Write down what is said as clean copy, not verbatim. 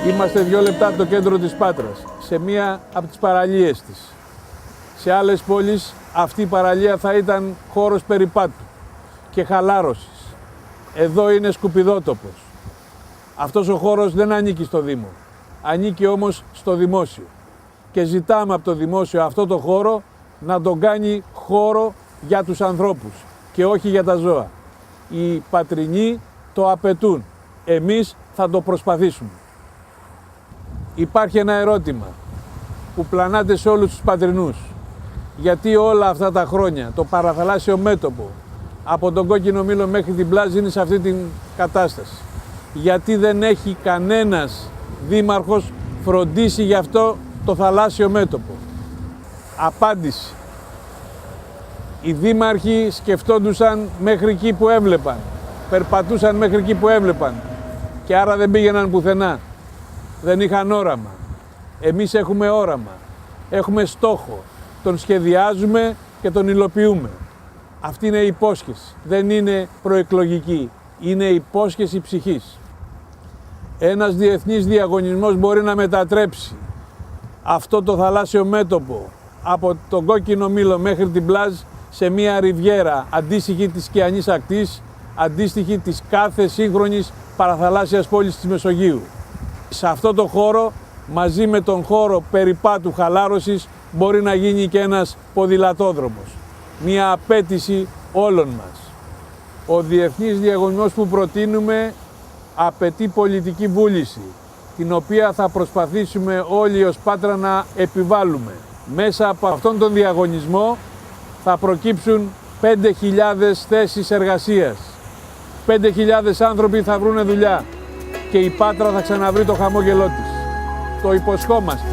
Είμαστε 2 λεπτά από το κέντρο της Πάτρας, σε μία από τις παραλίες της. Σε άλλες πόλεις αυτή η παραλία θα ήταν χώρος περιπάτου και χαλάρωσης. Εδώ είναι σκουπιδότοπος. Αυτός ο χώρος δεν ανήκει στο Δήμο, ανήκει όμως στο δημόσιο. Και ζητάμε από το δημόσιο αυτό το χώρο να τον κάνει χώρο για τους ανθρώπους και όχι για τα ζώα. Οι πατρινοί το απαιτούν. Εμείς θα το προσπαθήσουμε. Υπάρχει ένα ερώτημα που πλανάται σε όλους τους πατρινούς. Γιατί όλα αυτά τα χρόνια το παραθαλάσσιο μέτωπο από τον Κόκκινο Μήλο μέχρι την Πλάζ είναι σε αυτή την κατάσταση? Γιατί δεν έχει κανένας δήμαρχος φροντίσει γι' αυτό το θαλάσσιο μέτωπο? Απάντηση. Οι δήμαρχοι σκεφτόντουσαν μέχρι εκεί που έβλεπαν, περπατούσαν μέχρι εκεί που έβλεπαν και άρα δεν πήγαιναν πουθενά. Δεν είχαν όραμα. Εμείς έχουμε όραμα, έχουμε στόχο, τον σχεδιάζουμε και τον υλοποιούμε. Αυτή είναι η υπόσχεση, δεν είναι προεκλογική, είναι υπόσχεση ψυχής. Ένας διεθνής διαγωνισμός μπορεί να μετατρέψει αυτό το θαλάσσιο μέτωπο από τον Κόκκινο Μήλο μέχρι την Πλάζ σε μια ριβιέρα αντίστοιχη της Κιανής ακτής, αντίστοιχη της κάθε σύγχρονης παραθαλάσσιας πόλης της Μεσογείου. Σε αυτό το χώρο, μαζί με τον χώρο περιπάτου χαλάρωσης, μπορεί να γίνει και ένας ποδηλατόδρομος. Μια απέτηση όλων μας. Ο διεθνής διαγωνισμός που προτείνουμε απαιτεί πολιτική βούληση, την οποία θα προσπαθήσουμε όλοι ως Πάτρα να επιβάλλουμε. Μέσα από αυτόν τον διαγωνισμό θα προκύψουν 5.000 θέσεις εργασίας. 5.000 άνθρωποι θα βρουν δουλειά και η Πάτρα θα ξαναβρει το χαμόγελό της. Το υποσχόμαστε.